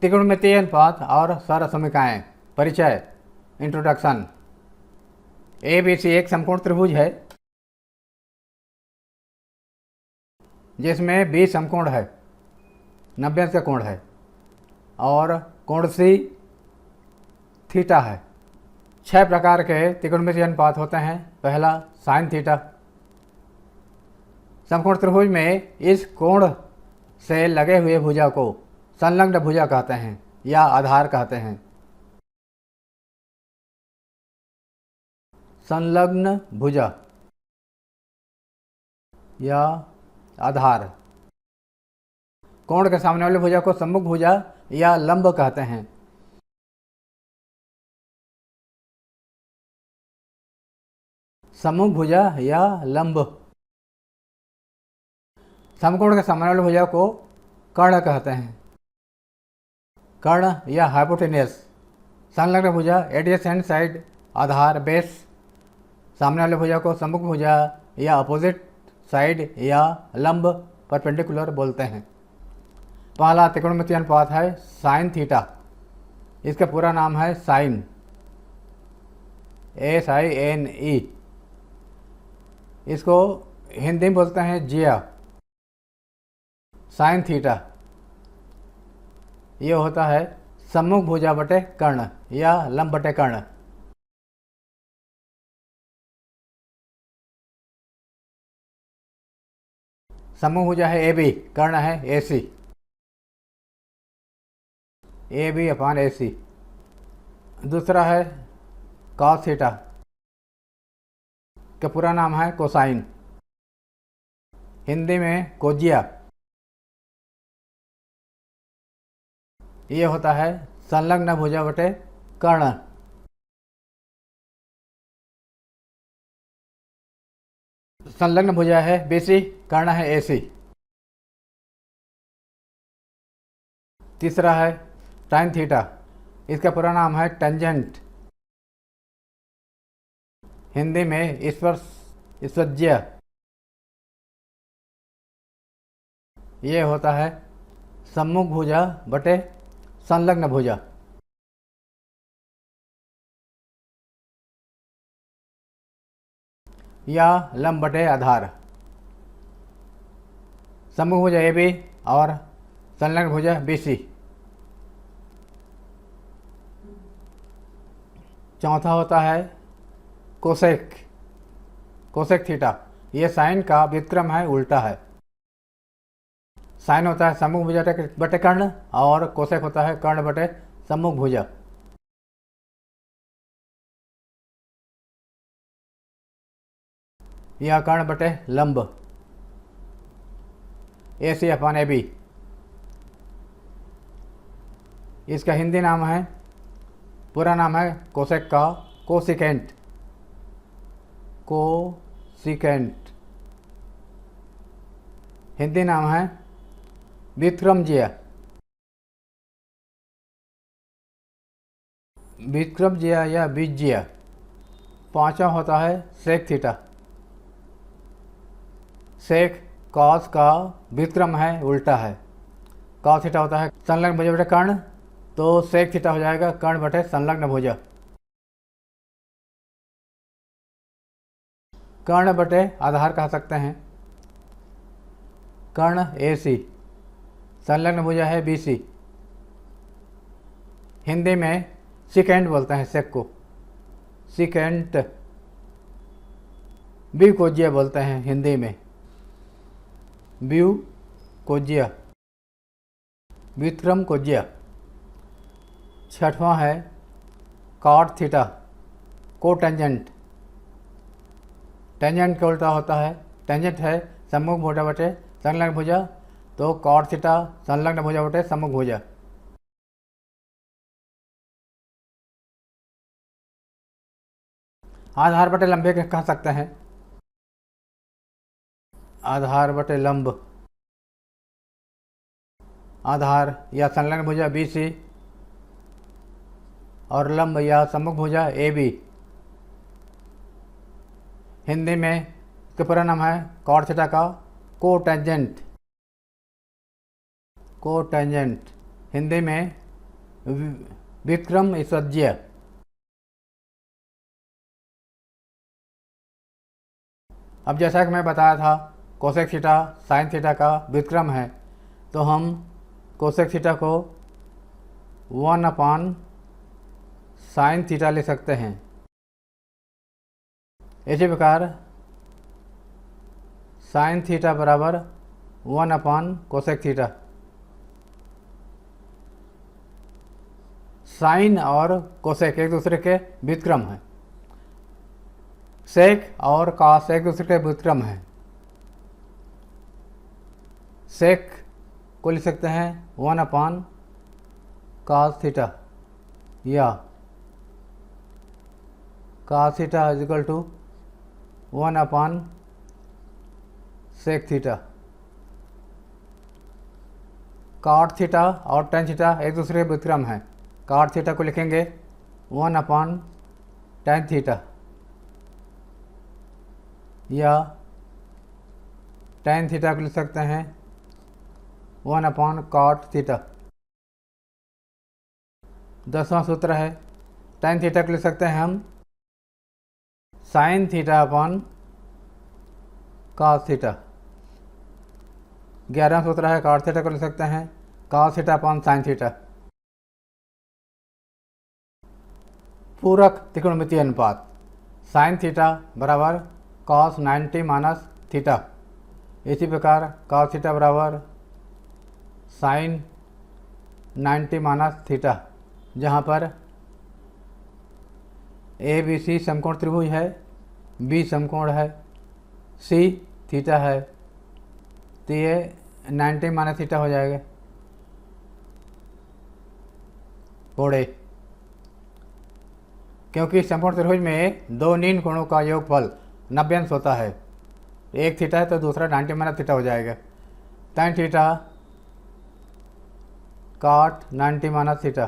त्रिकोणमितीय अनुपात और सरसमीकाएं। परिचय, इंट्रोडक्शन। ABC एक समकोण त्रिभुज है जिसमें 20 समकोण है, 90 अंश का कोण है और कोण C थीटा है। 6 प्रकार के त्रिकोणमितीय अनुपात होते हैं। पहला साइन थीटा। समकोण त्रिभुज में इस कोण से लगे हुए भुजा को संलग्न भुजा कहते हैं या आधार कहते हैं। संलग्न भुजा या आधार। कोण के सामने वाली भुजा को सम्मुख भुजा या लंब कहते हैं। सम्मुख भुजा या लंब। समकोण के सामने वाली भुजा को कर्ण कहते हैं। कर्ण या हाइपोटेनियस। संलग्न भुजा एडजेसेंट साइड, आधार, बेस। सामने वाली भुजा को सम्मुख भुजा या अपोजिट साइड या लंब, परपेंडिकुलर बोलते हैं। पहला त्रिकोणमितीय अनुपात है साइन थीटा। इसका पूरा नाम है साइन, SINE। इसको हिंदी में बोलते हैं जिया। साइन थीटा ये होता है सम्मुख भुजा बटे कर्ण या लंब बटे कर्ण। सम्मुख भुजा है AB, कर्ण है AC। AB/AC। दूसरा है कॉस थीटा, का पूरा नाम है कोसाइन, हिंदी में कोजिया। ये होता है संलग्न भुजा बटे कर्ण। संलग्न भुजा है BC, कर्ण है AC। तीसरा है टाइन थीटा। इसका पूरा नाम है टेंजेंट, हिंदी में स्पर्शज्य। ये होता है सम्मुख भुजा बटे संलग्न भुजा। या लंब बटे आधार। सम्मुख भुजा AB और संलग्न भुजा BC। चौथा होता है कोसेक, कोसेक थीटा। ये साइन का व्युत्क्रम है, उल्टा है। साइन होता है सम्मुख भुजा बटे कर्ण और कोसेक होता है कर्ण बटे सम्मुख भुजा। यह कर्ण बटे लंब, AC/AB। इसका हिंदी नाम है, पूरा नाम है कोसेक का कोसिकेंट, कोसिकेंट। हिंदी नाम है व्युत्क्रमज्य, व्युत्क्रमज्य या बीजज्य। पांचवा होता है सेक थीटा। सेक कॉस का व्युत्क्रम है, उल्टा है। कॉस थीटा होता है संलग्न भुजा बटे कर्ण, तो सेक थीटा हो जाएगा कर्ण बटे संलग्न भुजा। कर्ण बटे आधार कह सकते हैं। कर्ण AC, संलग्न भुजा है BC। हिंदी में सिकेंट बोलते हैं सेक को, सिकेंट। व्यू कोज्य बोलते हैं हिंदी में, व्यू कोज्य, व्युत्क्रम कोज्य। छठवां है कॉट थीटा, कोटेंजेंट। टेंजेंट का उल्टा होता है, टेंजेंट है सम्मुख भुजा बटे संलग्न भुजा, तो कॉट थीटा संलग्न भुजा बटे सम्मुख भुजा। आधार बटे लंबे कह सकते हैं। आधार बटे लंब। आधार या संलग्न भुजा BC और लंब या सम्मुख भुजा AB। हिंदी में इसका पूरा नाम है कॉट थीटा का कोटेंजेंट, कोटेंजेंट। हिंदी में व्युत्क्रम इसज्य। अब जैसा कि मैं बताया था कोसेक थीटा साइन थीटा का व्युत्क्रम है, तो हम कोसेक थीटा को 1 अपान साइन थीटा ले सकते हैं। इसी प्रकार साइन थीटा बराबर 1 अपान कोसेक थीटा। साइन और कोसेक एक दूसरे के व्युत्क्रम हैं, सेक और कॉस एक दूसरे के व्युत्क्रम हैं। सेक को लिख सकते हैं 1 अपान कॉस थीटा या cos theta is equal to 1 upon sec theta. Cot theta और टेन थीटा एक दूसरे के व्युत्क्रम हैं। कॉट थीटा को लिखेंगे 1 अपान टेन थीटा या टेन थीटा को लिख सकते हैं 1 अपान कॉट थीटा। 10वां सूत्र है टेन थीटा को लिख सकते हैं हम sine theta upon cos theta. 11वां सूत्र है कॉट थीटा को लिख सकते हैं cos theta upon sine theta. पूरक त्रिकोणमितीय अनुपात साइन थीटा बराबर कॉस 90 माइनस थीटा। इसी प्रकार कॉस थीटा बराबर साइन 90 माइनस थीटा, जहाँ पर ए बी सी समकोण त्रिभुज है, बी समकोण है, सी थीटा है, तो ये 90 माइनस थीटा हो जाएगा कोणे। क्योंकि समकोण त्रिभुज में दो नीन कोणों का योगफल 90 अंश होता है, एक थीटा है तो दूसरा 90 माइनस थीटा हो जाएगा। tan theta cot 90 minus theta,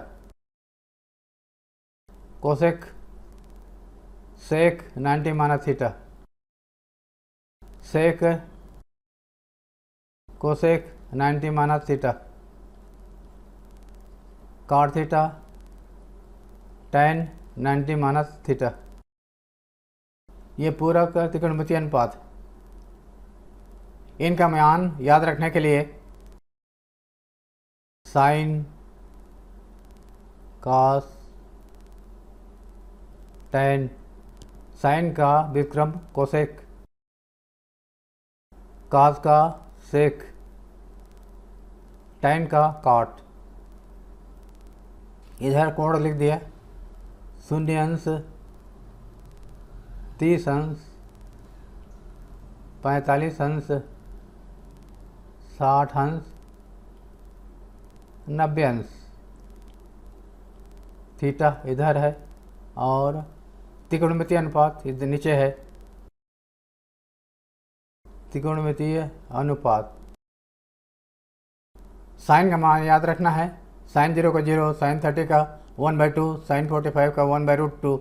cosec sec 90 minus theta, sec cosec 90 minus theta, cot theta tan 90 minus theta. ये पूरक त्रिकोणमितीय अनुपात। इनका मान याद रखने के लिए साइन कॉस टेन, साइन का व्युत्क्रम कोसेक, कॉस का सेक, टेन का कॉट। इधर कोण लिख दिया 0 अंश 30 अंश 45 अंश 60 अंश 90 अंश। थीटा इधर है और त्रिकोणमितीय अनुपात इधर नीचे है। त्रिकोणमितीय अनुपात साइन का मान याद रखना है, साइन 0 का 0, साइन 30 का 1/2, साइन 45 का 1/√2,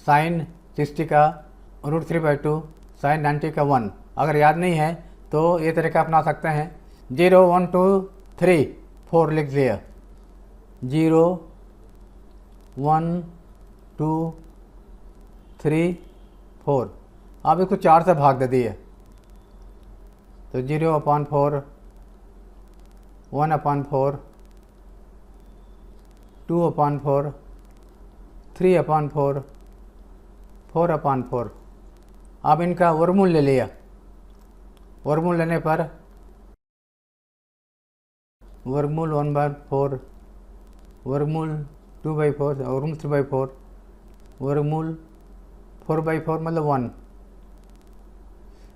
साइन 60 का √3/2, साइन 90 का 1। अगर याद नहीं है तो ये तरीका अपना सकते हैं, 0 1 2 3 4 लिख दिया, 0 1 2 3 4। अब इसको 4 से भाग दे दिए तो 0/4, 1/4, 2/4, 3/4, 4/4। अब इनका वर्गमूल ले लिया। वर्गमूल लेने पर वर्गमूल 1/4, वर्गमूल 2/4, वर्गमूल 3/4, वर्गमूल 4/4 मतलब 1।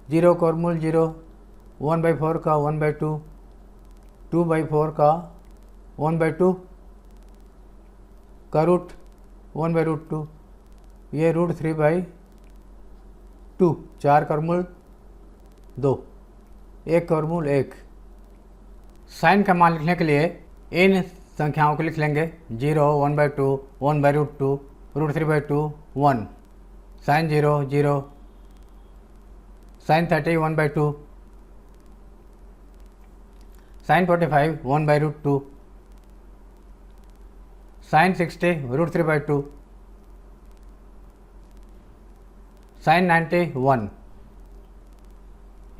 0 का वर्गमूल 0, 1/4 का 1/2, 2/4 का 1/2 का रूट 1/√2, ये √3/2। 4 का वर्गमूल 2, 1 का वर्गमूल 1। साइन का मान लिखने के लिए इन संख्याओं को लिख लेंगे 0 1/2 1/√2 √3/2 1, sine 0 0, sine 30 1/2, sine 45 1/√2, sine 60 √3/2, sine 91।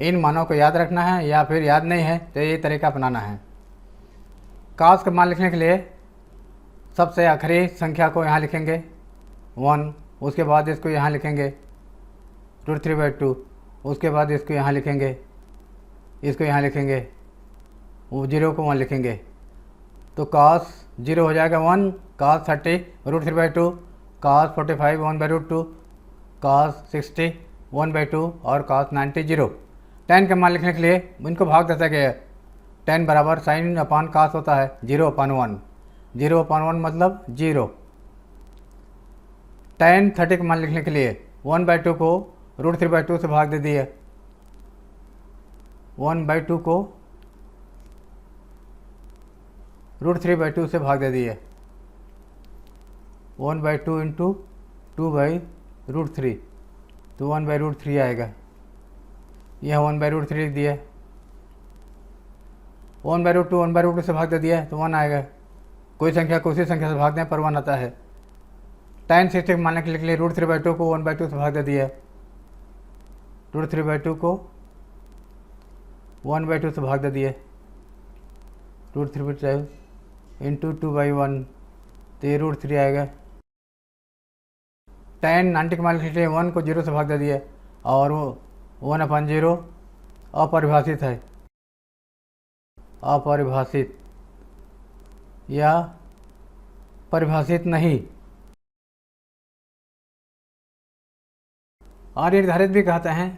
इन मानों को याद रखना है या फिर याद नहीं है तो ये तरीका अपनाना है। कास का मान लिखने के लिए सबसे आखिरी संख्या को यहाँ लिखेंगे 1, उसके बाद इसको यहाँ लिखेंगे √3/2, उसके बाद इसको यहाँ लिखेंगे, इसको यहाँ लिखेंगे, वो 0 को 1 लिखेंगे। तो cos 0 हो जाएगा 1, cos 30 √3/2, cos 45 1/√2, cos 60 1/2 और cos 90 0। tan का मान लिखने के लिए इनको भाग देता गया है। tan बराबर साइन अपान cos होता है 0/1, 0/1 मतलब 0। tan 30 का मान लिखने के लिए 1/2 को √3/2 से भाग दे दिए, 1/2 को √3/2 से भाग दे दिए, 1/2 इंटू 2/√3, तो 1/√3 आएगा। यह 1/√3 लिख दिया, 1/√2 1/√2 से भाग दे दिया तो 1 आएगा। कोई संख्या को उसी संख्या से भाग दें पर 1 आता है। tan 60 मानने के लिए √3/2 को 1/2 से भाग दे दिया, √3/2 को 1/2 से भाग दे दिए, √3/2 इंटू 2/1, तो ये √3 आएगा। tan 90 के मान लिखने के लिए 1 को 0 से भाग दे दिया और वो 1/0 अपरिभाषित है, अपरिभाषित या परिभाषित नहीं। अनिर्धारित भी कहते हैं,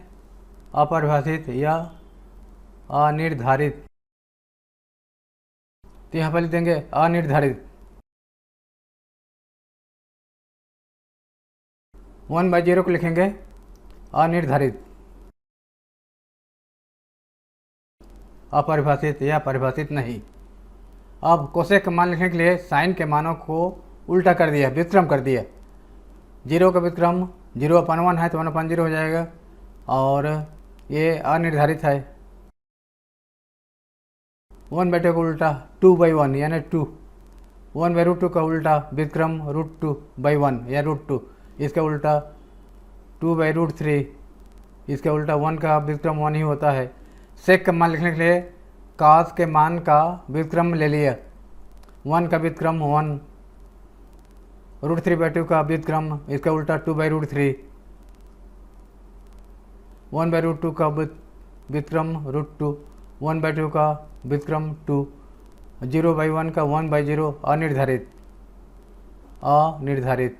अपरिभाषित या अनिर्धारित। तो यहाँ पर लिख देंगे अनिर्धारित। 1/0 को लिखेंगे अनिर्धारित, अपरिभाषित या परिभाषित नहीं। अब कोसेक का मान लिखने के लिए साइन के मानों को उल्टा कर दिया, व्युत्क्रम कर दिया। 0 का व्युत्क्रम 0/1 है तो 1/0 हो जाएगा और ये अनिर्धारित है। 1/2 का उल्टा 2/1 यानी 2, 1/√2 का उल्टा व्युत्क्रम √2/1 या √2, इसका उल्टा 2/√3, इसका उल्टा 1 का व्युत्क्रम 1 ही होता है। सेक का मान लिखने के लिए कास के मान का व्युत्क्रम ले लिया, 1 का व्युत्क्रम 1, √3/2 का व्युत्क्रम इसका उल्टा 2/√3, 1/√2 का व्युत्क्रम √2, 1/2 का व्युत्क्रम 2, 0/1 का 1/0 अनिर्धारित, अनिर्धारित।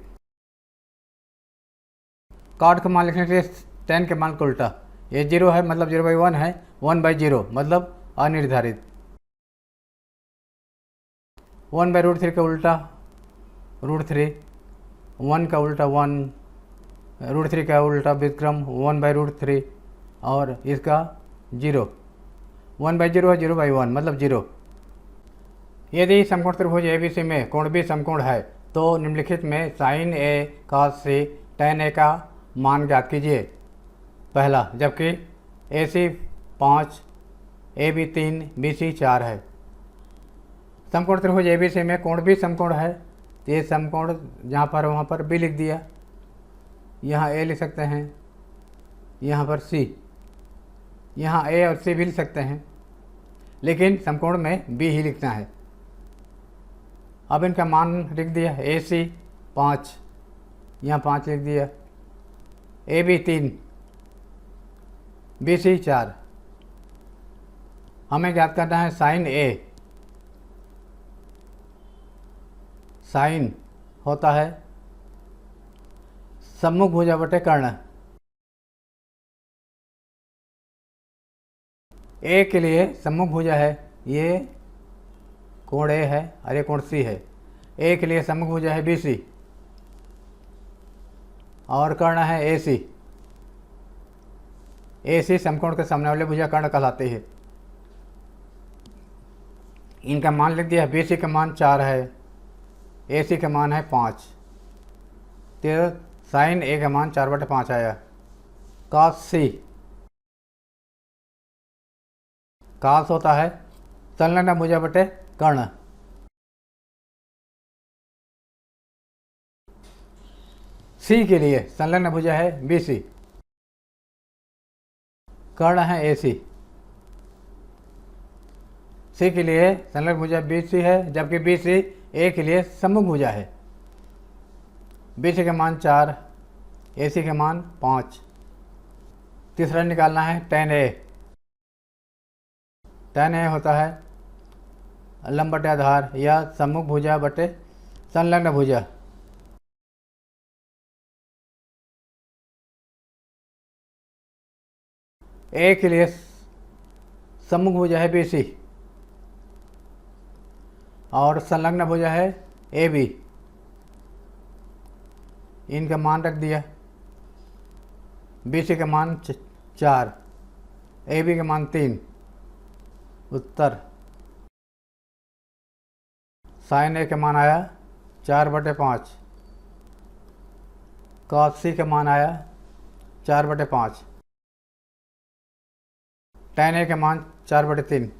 कार्ड का मान लिखने के लिए tan के मान को उल्टा, ये 0 है मतलब 0/1 है, 1/0 मतलब अनिर्धारित। 1/√3 का उल्टा √3, 1 का उल्टा 1, √3 का उल्टा व्युत्क्रम 1/√3 और इसका 0, 1/0 है 0/1 मतलब 0। यदि समकोण त्रिभुज ABC में कोण B समकोण है तो निम्नलिखित में sign A cos C tan A का मान ज्ञात कीजिए। पहला, जबकि AC 5 AB 3 BC 4 है। समकोण त्रिभुज ABC में कोण B समकोण है तो ये समकोण जहाँ पर वहाँ पर B लिख दिया, यहाँ A लिख सकते हैं, यहाँ पर C, यहाँ A और C भी लिख सकते हैं, लेकिन समकोण में B ही लिखना है। अब इनका मान लिख दिया, AC 5, यहाँ 5 लिख दिया, AB 3 BC 4। हमें ज्ञात करना है साइन A। साइन होता है सम्मुख भुजा बटे कर्ण। ए के लिए सम्मुख भुजा है, ये कोण ए है और ये कोण सी है। ए के लिए सम्मुख भुजा है BC और कर्ण है AC। AC समकोण के सामने वाले भुजा कर्ण कहलाते हैं। इनका मान लिख दिया, BC का मान 4 है, AC का मान है 5, तो साइन A का मान 4/5 आया। cos C, cos होता है संलग्न भुजा बटे कर्ण। सी के लिए संलग्न भुजा है बी सी। कर्ण है ए सी। सी के लिए संलग्न भुजा बी सी है, जबकि बी सी ए के लिए सम्मुख भुजा है। बी सी के मान 4, ए सी के मान 5। तीसरा निकालना है tan ए। tan ए होता है लंब बटे आधार या सम्मुख भुजा बटे संलग्न भुजा। ए के लिए सम्मुख भुजा है बी सी और संलग्न भुजा है ए बी। इनका मान रख दिया। बी सी का मान 4, ए बी का मान 3। उत्तर साइन ए का मान आया 4/5, कॉस सी का मान आया 4/5, tan ए का मान 4/3।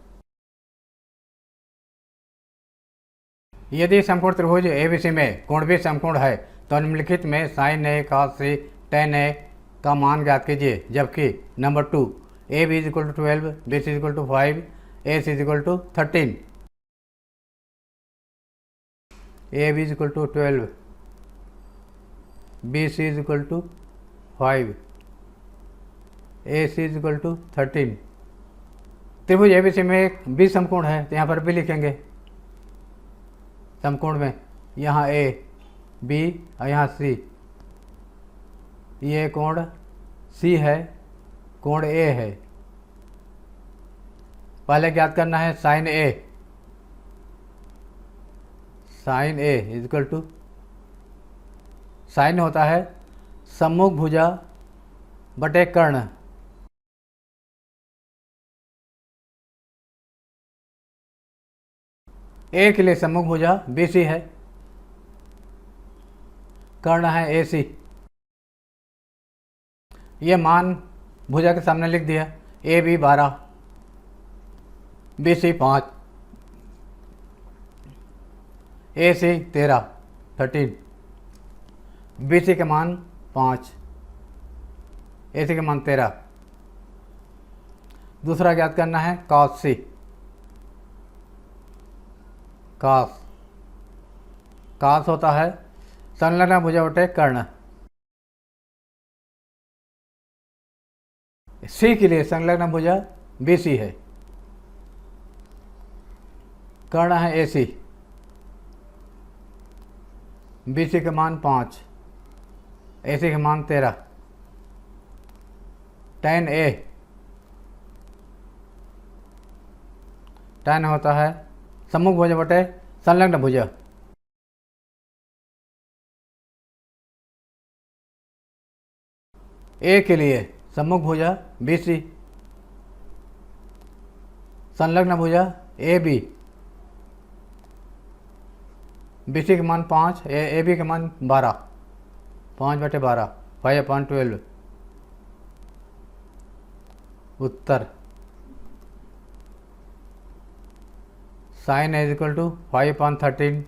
यदि समकोण त्रिभुज एबीसी में कोण भी समकोण है तो निम्नलिखित में sine A, cos C, tan A का मान ज्ञात कीजिए। जबकि number 2 A B is equal to 12, B C is equal to 5, A C is equal to 13। A B is equal to 12, B C is equal to 5, A C is equal to 13। त्रिभुज ABC में एक B समकोण है तो यहाँ पर B लिखेंगे। समकोण में यहाँ ए बी और यहाँ सी। ये कोण सी है, कोण ए है। पहले ज्ञात करना है sine A. Sine A is equal to, sine होता है सम्मुख भुजा बटे कर्ण। ए के लिए सम्मुख भुजा बी सी है, कर्ण है ए सी। ये मान भुजा के सामने लिख दिया। A B 12, B C 5, A C 13, B C के मान 5, ए सी के मान 13। दूसरा ज्ञात करना है कॉस सी। कास होता है संलग्न भुजा बटे कर्ण। सी के लिए संलग्न भुजा बी सी है, कर्ण है ए सी। बी सी के मान 5, ए सी के मान 13। tan ए, tan होता है सम्मुख भुजा बटे संलग्न भुजा। ए के लिए सम्मुख भुजा बी सी, संलग्न भुजा ए बी। बी सी के मान 5, ए बी के मान 12, 5/12, 5/12। उत्तर sine A is equal to 5/13,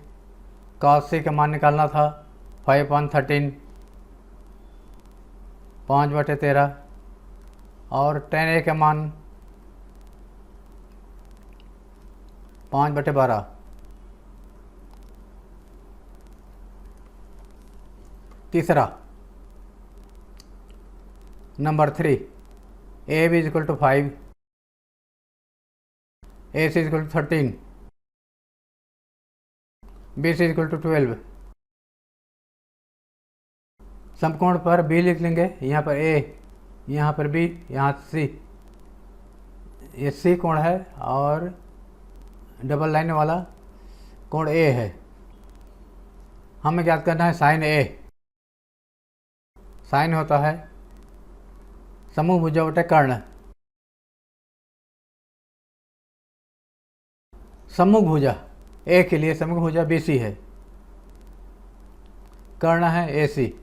cos C का मान निकालना था 5/13, 5/13 और tan ए का मान 5/12। तीसरा number 3 A B is equal to 5, A C is equal to 13, B C is equal to 12। समकोण पर बी लिख लेंगे। यहाँ पर ए, यहाँ पर बी, यहाँ सी। ये सी कोण है और डबल लाइन वाला कोण ए है। हमें ज्ञात करना है साइन ए। साइन होता है सम्मुख भुजा बटे कर्ण। सम्मुख भुजा ए के लिए सम्मुख भुजा बी सी है, कर्ण है ए सी।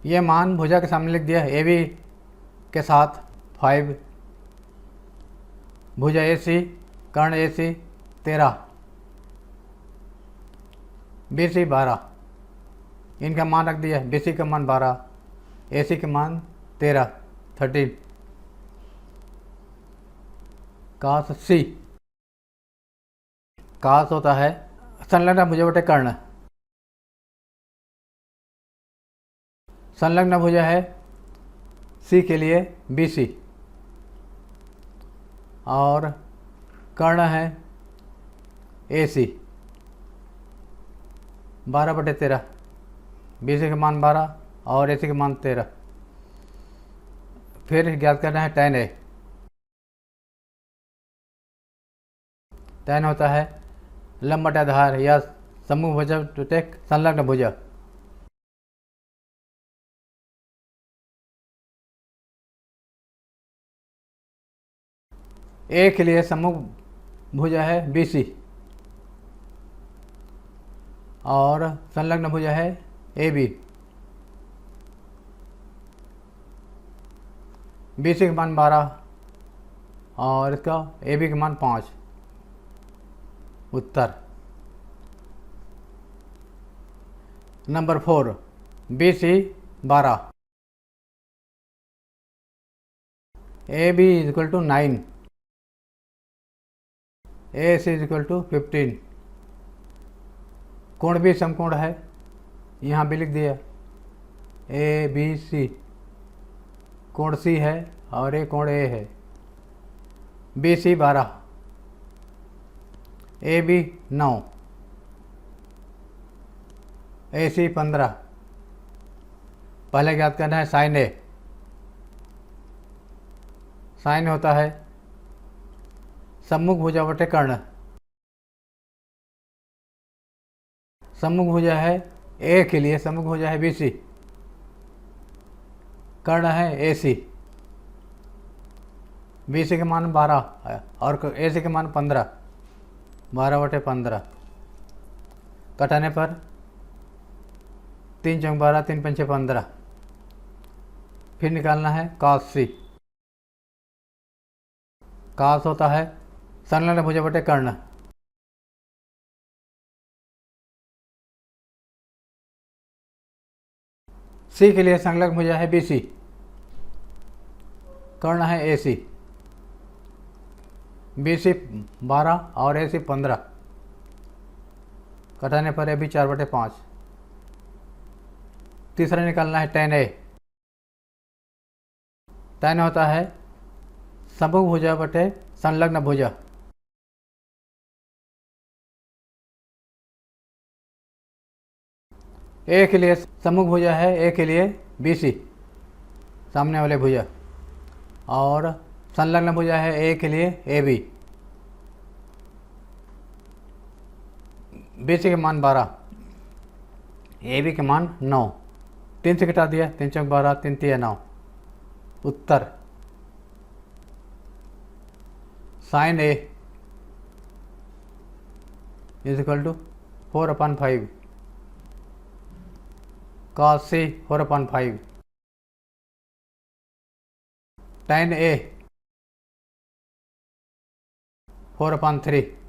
ये मान भुजा के सामने लिख दिया। ए बी के साथ 5, भुजा ए सी, कर्ण ए सी 13, बी सी 12। इनका मान रख दिया, बी सी का मान 12, ए सी का मान 13 कास सी। कास होता है संलग्न भुजा बटे कर्ण। संलग्न भुजा है सी के लिए बी सी, और कर्ण है ए सी। 12/13, बी सी का मान 12 और ए सी का मान 13। फिर ज्ञात करना है tan ए। tan होता है लंब बटे आधार या समूह भुजा बटे संलग्न भुजा। ए के लिए समूह भुजा है बी सी और संलग्न भुजा है ए बी। बी सी का मान 12 और इसका ए बी का मान 5। उत्तर नंबर 4, B C 12, A B is equal to 9, A C is equal to 15। कोण भी समकोण है, यहाँ भी लिख दिया ए बी सी। कोण सी है और ये कोण ए है। B C 12, A B 9, A सी 15। पहले ज्ञात करना है साइन ए। साइन होता है सम्मुख भुजा बटे कर्ण। सम्मुख भुजा है ए के लिए सम्मुख भुजा है बी सी, कर्ण है ए सी। बी सी के मान 12 और ए सी के मान 15, 12/15। कटाने पर 3 चौक 12, 3 पंचे 15। फिर निकालना है कास सी। कास होता है संलग्न भुजा बटे कर्ण। सी के लिए संलग्न भुजा है बी सी, कर्ण है ए सी। बी सी 12 और ए सी 15। कटाने पर ए भी 4/5। तीसरा निकालना है tan ए। tan होता है समभुज भुजा बटे संलग्न भुजा। ए के लिए सम्मुख भुजा है ए के लिए बी सी, सामने वाले भुजा, और संलग्न भुजा है ए के लिए ए बी। बी सी के मान 12, ए बी के मान 9। 3 से घटा दिया, 3 चौक 12, 3 तिया 9। उत्तर sine A is equal to 4/5, cos C 4/5, tan A 4/3।